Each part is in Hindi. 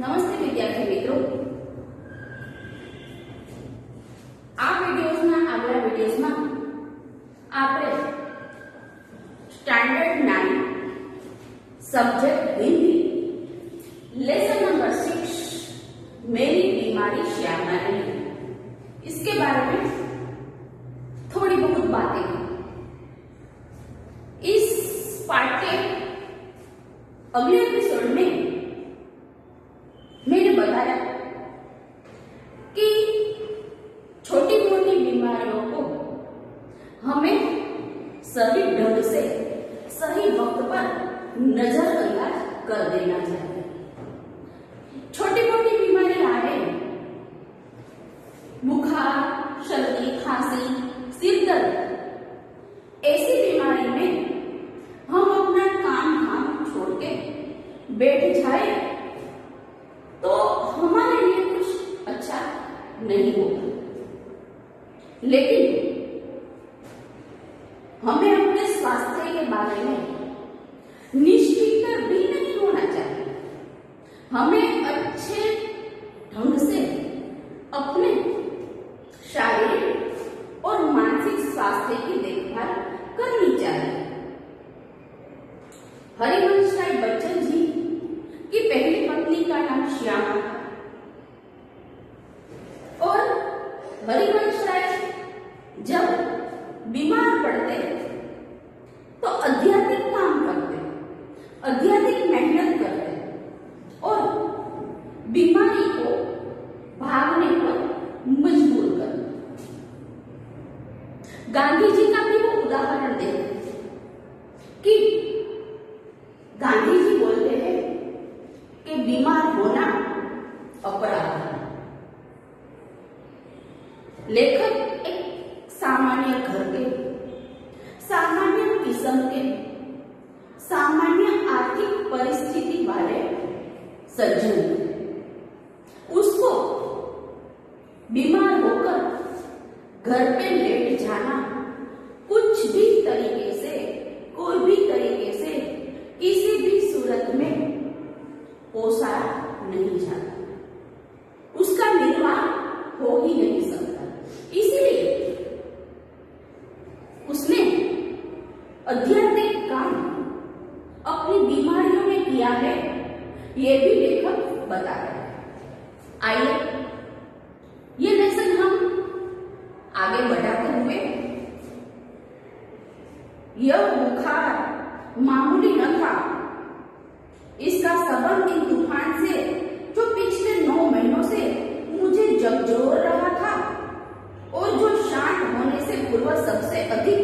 નમસ્તે વિદ્યાર્થી મિત્રો, આ વિડિયોઝના આગલા વિડિયોઝમાં આપણે standard 9 subject Hindi lesson number 6 मेरी बीमारी श्यामा नहीं, इसके बारे में थोड़ी बहुत बातें की। इस पार्ट के अगले एपिसोड में मैंने बताया कि छोटी मोटी बीमारियों को हमें सही ढंग से सही वक्त पर नजरअंदाज कर देना चाहिए। छोटी मोटी बीमारी आए, बुखार, सर्दी, खांसी, सिर दर्द, ऐसी बीमारी में हम अपना काम धाम छोड़ के बैठ जाए तो हमारे लिए कुछ अच्छा नहीं होगा। लेकिन हमें अपने स्वास्थ्य के बारे में निश्चिंत भी नहीं होना चाहिए। हमें अच्छे ढंग से अपने शारीरिक और मानसिक स्वास्थ्य की देखभाल करनी चाहिए। हरिवंश राय बच्चन जी की पहली पत्नी का नाम श्यामा था और हरिवंश राय जब बीमार पड़ते तो आध्यात्मिक काम करते, आध्यात्मिक मेहनत करते और बीमारी को भागने पर मजबूर करते। गांधी जी का भी वो उदाहरण देते कि गांधी जी बोलते हैं कि बीमार होना अपराध है। लेखक एक सामान्य घर के, सामान्य किस्म के, सामान्य आर्थिक परिस्थिति वाले सज्जन, उसको बीमार होकर घर पे लेट जाना कुछ भी तरीके से, कोई भी तरीके से, किसी भी सूरत में पोसा नहीं जाता, उसका निर्वाह हो ही नहीं सकता। इसलिए उसने आध्यात्मिक काम अपनी बीमारियों में किया है, ये भी लेखक बता रहे हैं। आइए ये लेसन हम आगे बढ़ाते हुए, यह बुखार मामूली न था। इसका सबब इन तूफान से जो पिछले 9 महीनों से मुझे झकझोर रहा था और जो शांत होने से पूर्व सबसे अधिक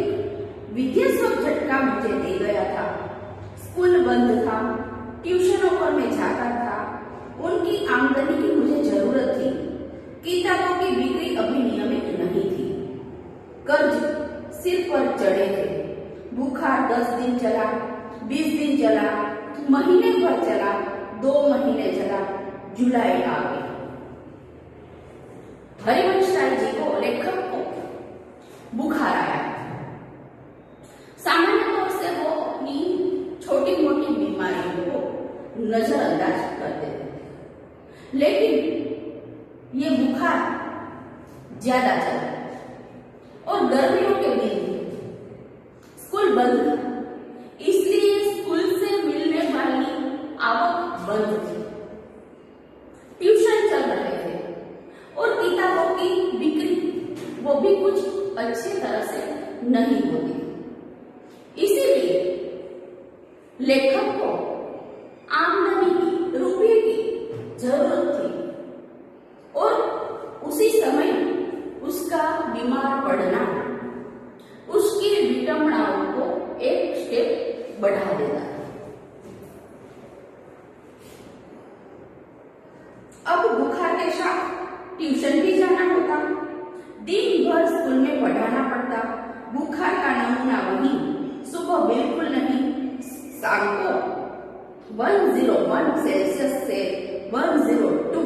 विध्वंसक झटका मुझे दे गया था। स्कूल बंद था, ट्यूशनों पर मैं जाता था, उनकी आमदनी की मुझे जरूरत थी, किताबों की बिक्री अभी नियमित नहीं थी, कर्ज सिर पर चढ़े थे, बुखार 10 दिन चला, 20 दिन चला, महीने भर चला, 2 महीने चला, जुलाई आ गई। हरिवंश राय जी को, लेखक को बुखार आया। सामान्य तौर से वो अपनी छोटी मोटी बीमारियों को नजरअंदाज कर देते थे, लेकिन ये बुखार ज्यादा चला और गर्मियों के दिन स्कूल बंद था, इसलिए स्कूल से मिलने वाली आवक बंद थी, ट्यूशन चल रहे थे और किताबों की बिक्री वो भी कुछ अच्छी तरह से नहीं होती। इसीलिए लेखक को आमदनी की, रुपये की जरूरत थी और उसी समय उसका बीमार पड़ना उसकी विडंबनाओं को एक स्टेप बढ़ा देता है। अब बुखार के साथ ट्यूशन भी जाना होता, दिन भर स्कूल में पढ़ाना पड़ता, बुखार का नमूना वही, सुबह बिल्कुल नहीं, शाम को 101 सेल्सियस से 102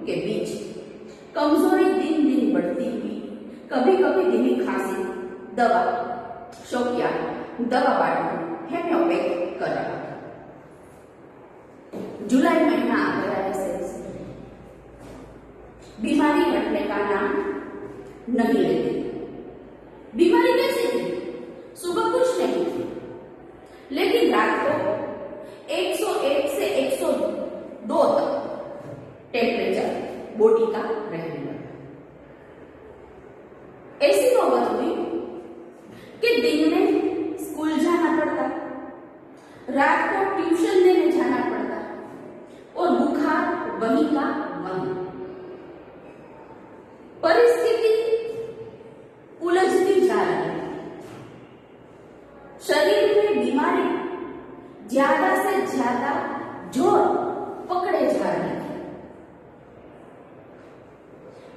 के बीच, कमजोरी दिन दिन बढ़ती हुई, कभी कभी धीमी खांसी, दवा शौकिया दवा बांटना हेम्योपैथ करा। जुलाई महीना आ गया है, नहीं लेते। बीमारी कैसी थी? सुबह कुछ नहीं थी, लेकिन रात को 101 से 102 तक टेम्परेचर बॉडी का रहने लगा। ऐसी नौबत हुई कि दिन में स्कूल जाना पड़ता, रात को ट्यूशन देने जाना पड़ता और बुखार वहीं का वहीं। परिस्थिति उलझती जा रही है। शरीर में बीमारी ज्यादा से ज्यादा जोर पकड़े जा रहे हैं।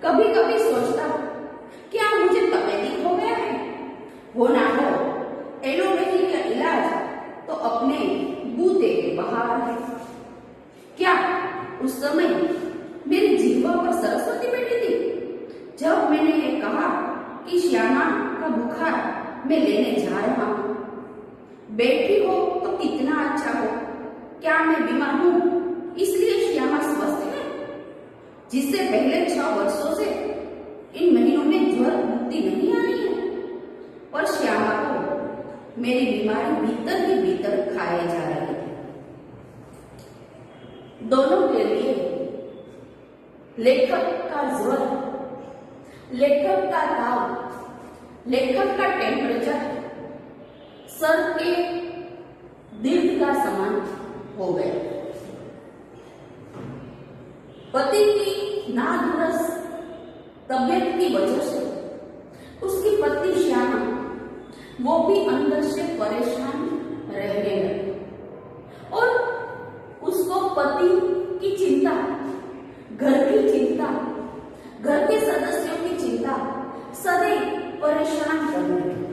कभी कभी सोचता क्या मुझे तपेदिक हो गया है? हो ना हो, एलोपैथी का इलाज तो अपने बूते के बाहर है। क्या उस समय मेरी जीवा पर सरस्वती बैठी थी जब मैंने ये कहा कि श्यामा का बुखार मैं लेने जा रहा हूं? बैठी हो तो कितना अच्छा हो। क्या मैं बीमार हूं इसलिए श्यामा स्वस्थ है? जिससे पहले 6 वर्षों से इन महीनों में ज्वर मुक्ति नहीं आ रही है, और श्यामा को मेरी बीमारी भीतर ही भीतर खाए जा रही है। दोनों के लिए लेखक का ज्वर, लेखक का ताव, लेखक का टेम्परेचर सर के दीर्घ का समान हो गया। पति की नादुरुस्त तबियत की वजह से उसकी पत्नी श्यामा वो भी अंदर से परेशान रहने लगी और उसको पति की चिंता, घर की चिंता, घर के सदस्यों की चिंता सदैव परेशान करने लगी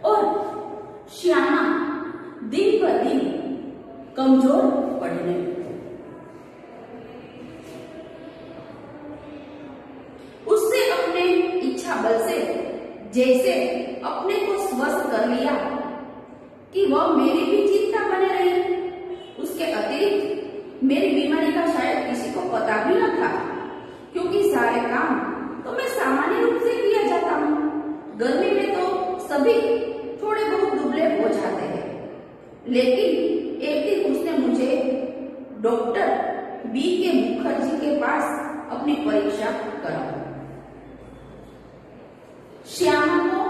और श्यामा दिन पर दिन कमजोर पड़ने लगी। उससे अपने इच्छा बल से जैसे अपने को स्वस्थ कर लिया कि वह मेरी भी चिंता बने रही। उसके अतिरिक्त मेरी बीमारी का शायद किसी को पता भी न था, क्योंकि सारे काम तो मैं सामान्य रूप से किया जाता हूँ। गर्मी में तो सभी थोड़े बहुत दुबले हो जाते हैं, लेकिन एक दिन उसने मुझे डॉक्टर B.K. मुखर्जी के पास अपनी परीक्षा कराई। श्यामा को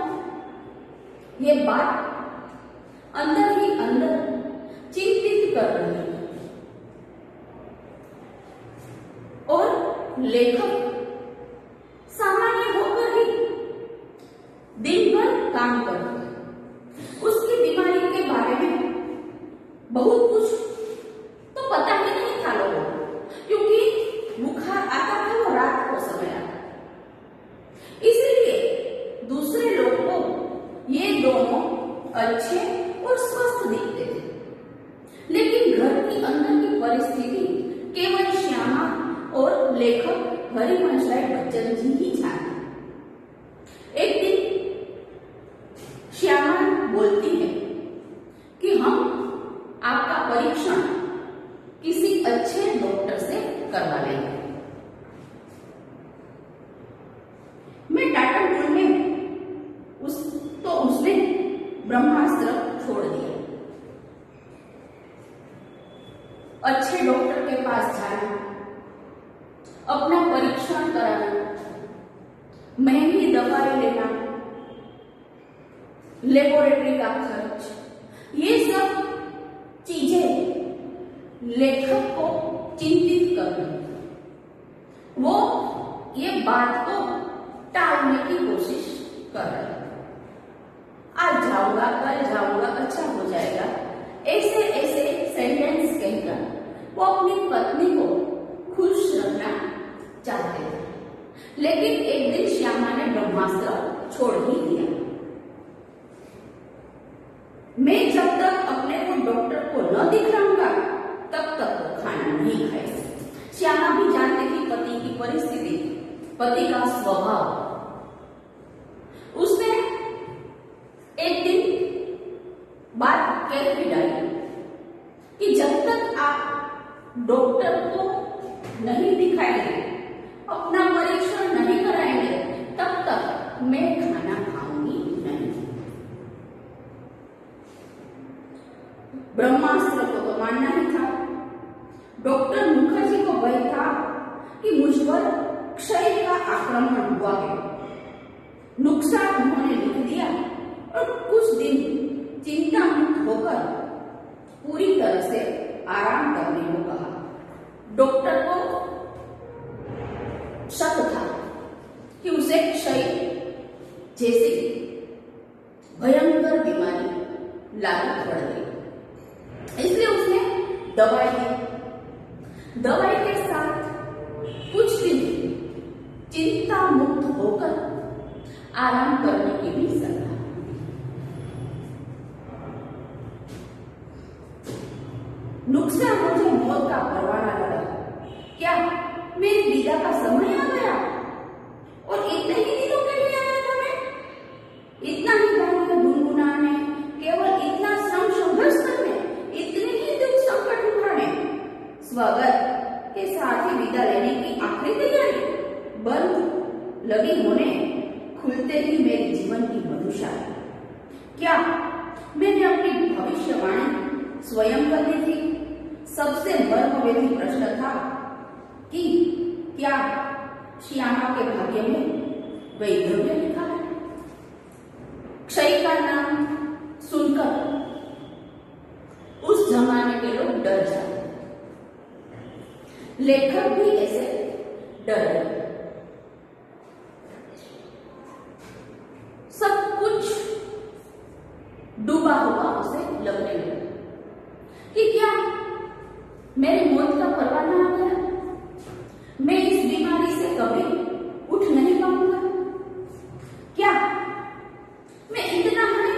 ये बात अंदर ही अंदर चिंतित कर रही है और लेखक सामान्य होकर ही दिन भर काम करता है। उसकी बीमारी के बारे में बहुत कुछ तो पता ही नहीं था लोगों को, क्योंकि बुखार आता था वो रात को समय आता। इसलिए दूसरे लोग को ये दोनों अच्छे और स्वस्थ दिखते थे, लेकिन घर की अंदर की परिस्थिति केवल श्यामा और लेखक हरिवंश राय बच्चन जी ही जानते। एक दिन श्यामा बोलती है कि हम आपका परीक्षण किसी अच्छे डॉक्टर से करवा लेंगे। मैं टाटापुर में उसने ब्रह्मास्त्र छोड़ दिया। अच्छे डॉक्टर के पास जाना, अपना परीक्षण कराना, महंगी दवाई लेना, लेबोरेटरी का खर्च, ये सब चीजें लेखक को चिंतित कर रही। वो ये बात को टालने की कोशिश कर रहा है। आज जाऊंगा, कल जाऊंगा, अच्छा हो जाएगा, ऐसे ऐसे सेंटेंस कहकर वो अपनी पत्नी को खुश रखना चाहते थे, लेकिन एक दिन श्यामा ने ब्रह्मास्त्र छोड़ ही दिया। मैं जब तक अपने को डॉक्टर को न दिखाऊंगा तब तक वो खाना नहीं खाएगी। श्यामा भी जानते कि पति की परिस्थिति, पति का स्वभाव। उसने एक दिन बात कह भी डाली कि जब तक आप डॉक्टर को नहीं दिखाएंगे, अपना परीक्षण नहीं कराएंगे, तब तक मैं खाना खाऊंगी नहीं। ब्रह्मास्त्र को तो मानना ही था। डॉक्टर मुखर्जी को भय था कि मुझ पर क्षय का आक्रमण हुआ है। नुस्खा उन्होंने लिख दिया और कुछ दिन चिंता मुक्त होकर पूरी तरह से आराम करने को कहा। डॉक्टर को शक था कि उसे क्षय जैसी भयंकर बीमारी लागू पड़ गई, इसलिए उसने दवाई दी। दवाई के साथ कुछ दिन चिंता मुक्त होकर आराम करने की भी सलाह। नुस्खा मुझे मौत का परवाना लगा। क्या मेरी विदा का समय आ गया? और इतने ही दिनों के लिए आया था मैं? इतना ही गाने गुनगुनाने, केवल इतना श्रम संघर्ष करने, इतने ही दुख संकट उठाने, स्वागत के साथ ही विदा लेने की आखिरी तैयारी बंद लगी होने खुलते ही मेरे जीवन की मधुशाला। क्या मैंने अपनी भविष्यवाणी स्वयं कर दी थी? सबसे मर्मवेदी प्रश्न था कि क्या श्यामा के भाग्य में वैधव्य लिखा है? क्षय का नाम सुनकर उस जमाने के लोग डर जाते, लेखक भी ऐसे डर गए। सब कुछ डूबा हुआ उसे लगने लगा कि क्या मेरी मौत का परवाना आ गया? मैं इस बीमारी से कभी उठ नहीं पाऊंगा? क्या मैं इतना ही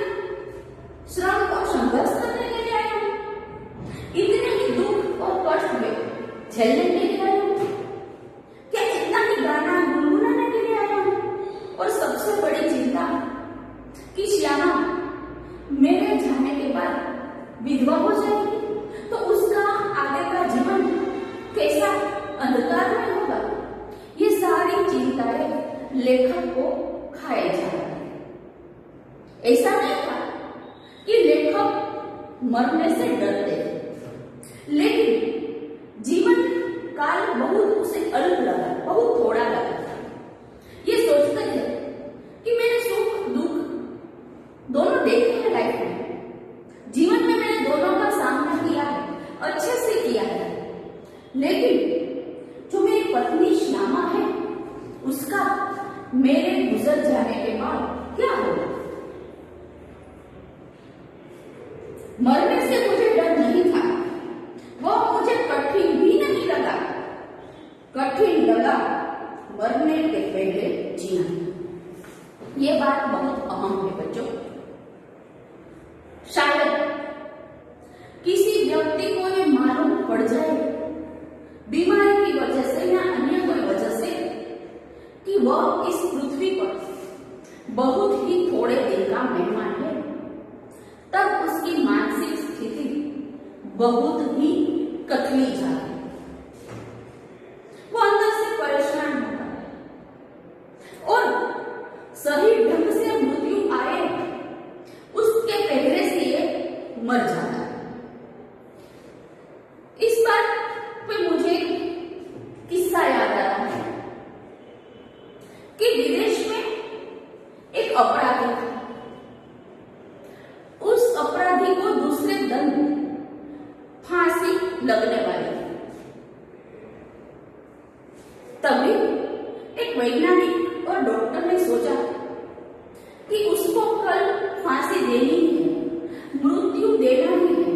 श्रम और संघर्ष करने के लिए आया हूं? इतने ही दुख और कष्ट में झेलने के लिए आया हूं? क्या इतना ही गाना गुनगुनाने के लिए आया हूं? और सबसे बड़ी चिंता कि श्यामा मेरे जाने के बाद विधवा हो जाएगी, तो उसका आगे का जीवन कैसा अंधकार में होगा। ये सारी चिंताएं लेखक को खाए जा रही है। ऐसा नहीं था कि लेखक मरने से डरते थे, लेकिन जीवन काल बहुत उसे अल्प लगा, बहुत थोड़ा लगा था। ये सोचते थे कि मैंने सुख दुख दोनों देखे हैं लाइफ में, जीवन में मैंने दोनों का सामना किया है, अच्छे से किया है, लेकिन जो मेरी पत्नी श्यामा है उसका मेरे गुजर जाने के बाद क्या होगा? मरने से मुझे डर नहीं था, वो मुझे कठिन भी नहीं लगा। कठिन लगा मरने के पहले जीना। ये बात बहुत अहम है बच्चों। शायद किसी व्यक्ति को ये मालूम पड़ जाए बीमारी की वजह से या अन्य कोई वजह से कि वह इस पृथ्वी पर बहुत ही थोड़े दिन का मेहमान है, तब उसकी मानसिक स्थिति बहुत ही कतली जाती है। वो अंदर से परेशान होता है और सही ढंग से मृत्यु आए उसके पहले से ये मर जाता है। इस बात पे मुझे किस्सा याद आ रहा है कि विदेश में एक अपराधी था। उस अपराधी को दूसरे दिन फांसी लगने वाली थी। तभी एक वैज्ञानिक और डॉक्टर ने सोचा कि उसको कल फांसी देनी ही है, मृत्यु देना ही है,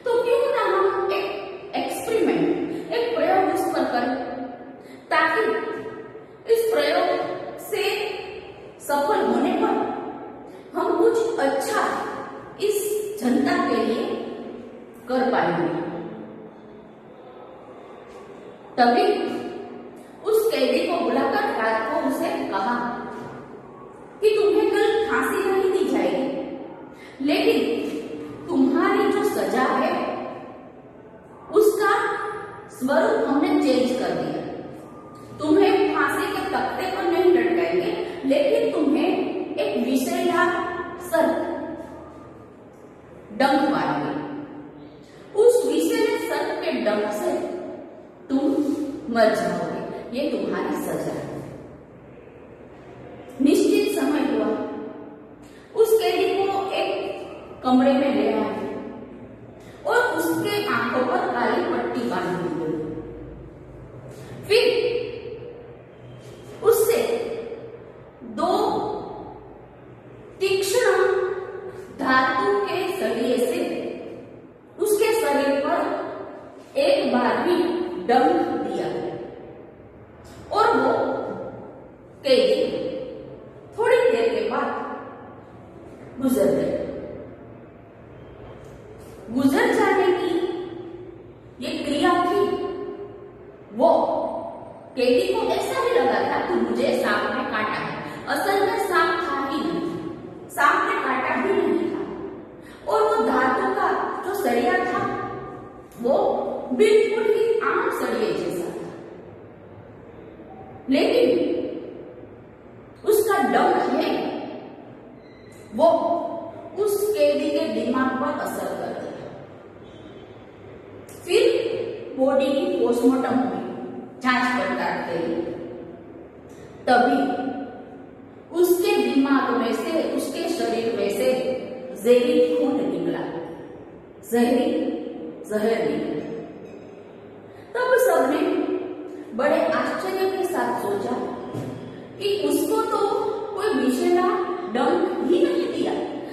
तो क्यों ना हम एक एक्सपेरिमेंट, एक प्रयोग उस पर करें, ताकि इस प्रयोग से सफल होने पर हम कुछ अच्छा इस जनता के लिए कर पाएंगे। तभी उस कैदी को बुलाकर रात को उसे कहा कि तुम्हें कल फांसी नहीं दी जाएगी, लेकिन तुम्हारी जो सजा है उसका स्वरूप हमने चेंज कर दिया। तुम्हें फांसी के तख्ते पर नहीं मर जाओगे, ये तुम्हारी सजा है। निश्चित समय हुआ, उस कैदी को एक कमरे में ले आए और उसके आंखों पर काली पट्टी बांध दी गई। फिर उससे 2 तीक्ष्ण धातु के सरिये से उसके शरीर पर एक बार भी डंक दिया और वो कैदी थोड़ी देर के बाद गुजर गए। गुजर जाने की ये क्रिया थी। वो कैदी को ऐसा ही लगा था कि मुझे सांप ने काटा है। असल में सांप था ही नहीं, सांप ने काटा भी नहीं था। और वो धातु का जो सरिया था वो बिल्कुल ही आम सरिये जैसा था, लेकिन उसका डंक है वो उस कैदी के दिमाग पर असर कर दिया। फिर बॉडी की पोस्टमार्टम हुई, जांच पड़ताल करी, तभी उसके दिमाग में से, उसके शरीर में से जहरी खून निकला, जहर निकला। तब सबने बड़े आश्चर्य के साथ सोचा कि उसको तो कोई विषैला डंक ही नहीं दिया,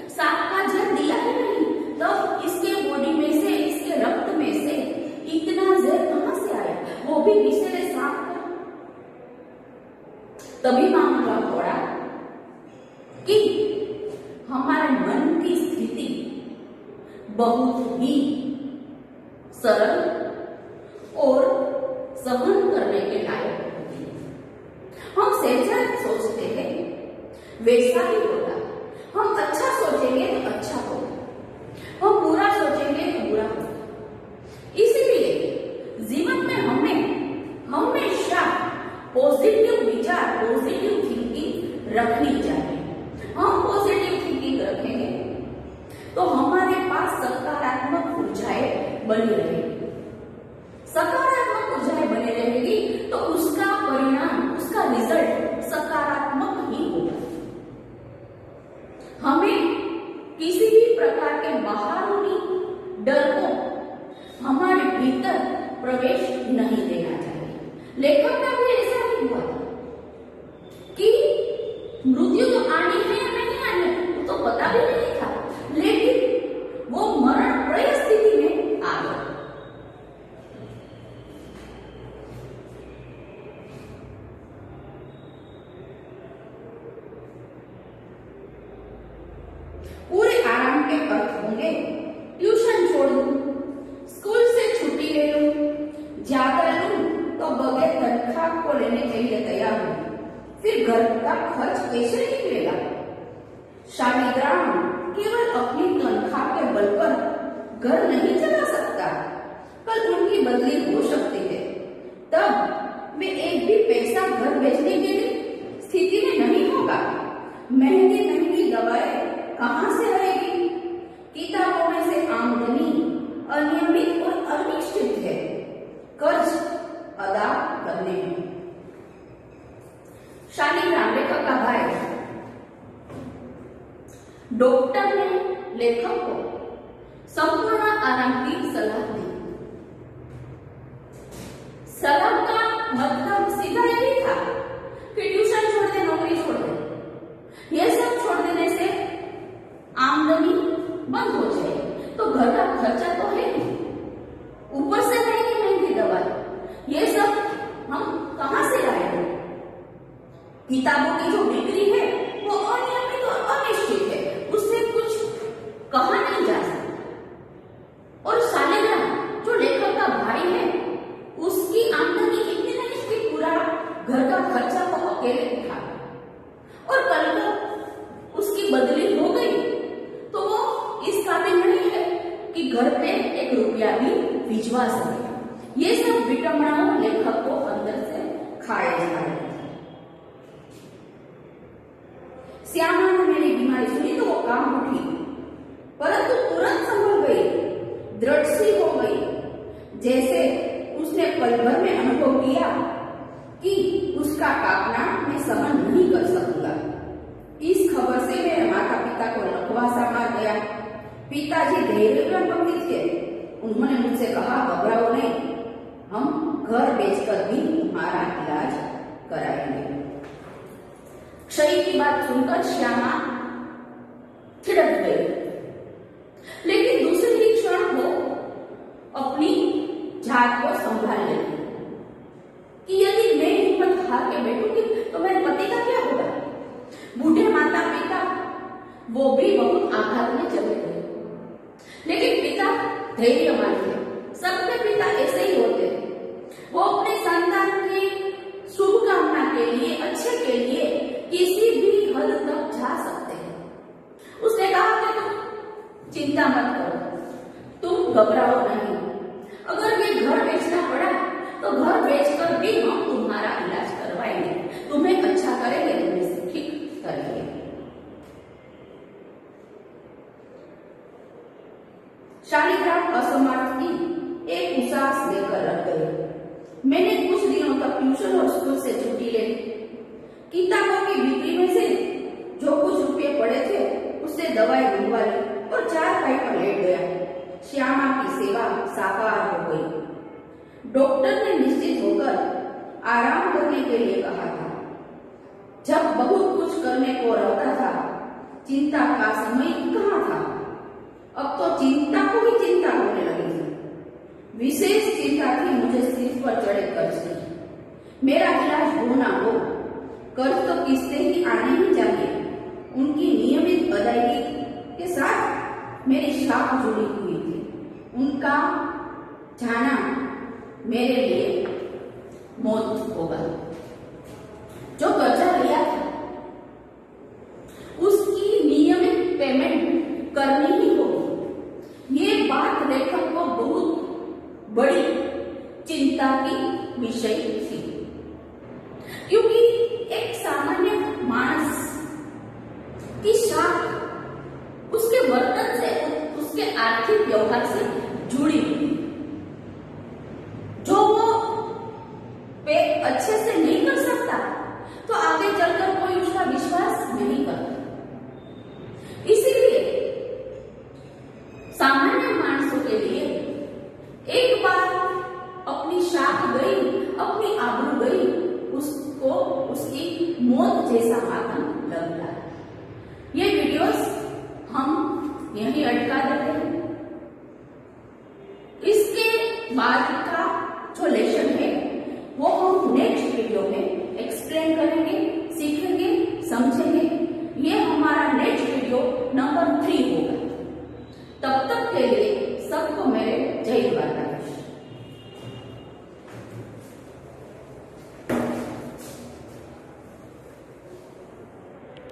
सांप का जहर दिया ही नहीं, तब इसके बॉडी में से, इसके रक्त में से इतना जहर कहां से आया, वो भी विषैले सांप का। तभी मामला पड़ा कि हमारे मन की स्थिति बहुत ही सरल और सहन करने के लायक होती है। हम जैसा सोचते हैं वैसा ही होगा। हम अच्छा सोचेंगे तो अच्छा होगा, हम बुरा सोचेंगे तो बुरा होगा। इसलिए जीवन में हमें हमेशा पॉजिटिव विचार, पॉजिटिव थिंकिंग रखनी चाहिए। हम पॉजिटिव थिंकिंग रखेंगे तो हमारे पास सकारात्मक ऊर्जाएं बनी रहेगी। सकारात्मक ऊर्जाएं बनी रहेगी तो उसका परिणाम, उसका रिजल्ट सकारात्मक ही होगा। हमें किसी भी प्रकार के बाहरी डर को हमारे भीतर प्रवेश नहीं देना चाहिए। लेखक का भी ऐसा ही हुआ कि मृत्यु तो आनी है या नहीं आनी है तो पता भी नहीं था, लेकिन वो मरणप्राय स्थिति में आ गया। पूरे आराम के अर्थ होंगे ट्यूशन छोड़ दूं, स्कूल से छुट्टी ले लूं, ज्यादा लूं तो बगैर तनख्वाह को लेने के लिए तैयार हूं, फिर घर का खर्च कैसे निकलेगा। शालिग्राम केवल अपनी तनख्वाह के बल पर घर नहीं चला सकता, कल उनकी बदली हो सकती है, तब वे एक भी पैसा घर भेजने के लिए स्थिति में नहीं होगा। महंगी महंगी दवाएं कहां से आएगी। किताबों में से आमदनी अनियमित और अनिश्चित है, कर्ज अदा करने में। शालिग्राम लेखक का भाई। डॉक्टर ने लेखक को संपूर्ण आराम की सलाह दी। सलाह का मतलब सीधा यही था कि ट्यूशन छोड़ दे, नौकरी छोड़ दे। यह सब छोड़ देने से आमदनी बंद हो जाए तो घर का खर्चा तो है, ऊपर से महंगी महंगी दवाई, ये सब हम कहां से लाएंगे। किताबों की जो बिक्री है वो अनियमित और अनिश्चित है, उससे कुछ कहा नहीं जा सकता। और शालिग्राम जो लेखक का भाई है उसकी आमदनी इतनी नहीं कि पूरा घर का खर्चा को अकेले उठा, और कल को उसकी बदली हो गई तो वो इस काबिल नहीं है कि घर पे 1 रुपया भी भिजवा सके। ये सब विटंबनाओं लेखक को अंदर से खाए जा रहे थे। श्यामा ने मेरी बीमारी सुनी तो वो काम उठी, परंतु तुरंत संभल गई, दृढ़ सी हो गई, जैसे उसने पल भर में अनुभव किया कि उसका कांपना मैं सहन नहीं कर सकूंगा। इस खबर से मेरे माता पिता को लकवा सा मार गया। पिताजी धैर्यवान थे। उन्होंने मुझसे कहा, घबराओ नहीं, हम घर बेचकर भी तुम्हारा इलाज कराएंगे। क्षय की बात सुनकर श्यामा थिड़क गई, लेकिन दूसरे ही क्षण वो अपनी जात को संभाल लेती कि यदि मैं हिम्मत हार के बैठूंगी तो मेरे पति का क्या होगा। बूढ़े माता पिता वो भी बहुत आघात में चले गए, लेकिन पिता धैर्यवान थे। सबके पिता ऐसे ही होते हैं। वो अपने संतान की शुभकामना के लिए, अच्छे के लिए किसी भी हद तक जा सकते हैं। उसने कहा कि तुम चिंता मत करो, तुम घबराओ नहीं। अगर ये घर बेचना पड़ा तो घर बेचकर भी हम तुम्हारा इलाज करवाएंगे, तुम्हें अच्छा करेंगे, तुम्हें ठीक करेंगे। शालिग्राम असमर्थ की एक उसास लेकर रख गए। मैंने कुछ दिनों तक ट्यूशन और स्कूल से छुट्टी ले ली। किताबों की बिक्री में से जो कुछ रुपये पड़े थे उससे दवाई मंगवा ली और चारपाई पर लेट गया। श्यामा की सेवा साकार हो गई। डॉक्टर ने निश्चित होकर आराम करने के लिए कहा था। जब बहुत कुछ करने को रहता था, चिंता का समय कहाँ था। अब तो चिंता को ही चिंता होने लगी थी। विशेष चिंता थी मुझे सिर पर चढ़े कर्ज की। मेरा इलाज हो ना हो, कर्ज तो किस्तें ही आने ही चाहिए। उनकी नियमित अदायगी के साथ मेरी शाख जुड़ी हुई थी। उनका जाना मेरे लिए मौत होगा। जो कर्जा लिया था उसकी नियमित पेमेंट करनी ही होगी। ये बात लेखक को बहुत बड़ी चिंता की विषय थी, क्योंकि एक सामान्य मानस की शाख उसके वर्तन से, उसके आर्थिक व्यवहार से जुड़ी हुई। जो वो पे अच्छे से नहीं कर सकता तो आगे चलकर कोई उसका विश्वास नहीं करता। इसीलिए सामान्य मानसों के लिए एक बार अपनी शाख गई, अपनी आबरू गई, उसको उसकी मौत जैसा मातम लग रहा है। ये वीडियोस हम यहीं अटका देते हैं। इसके बाद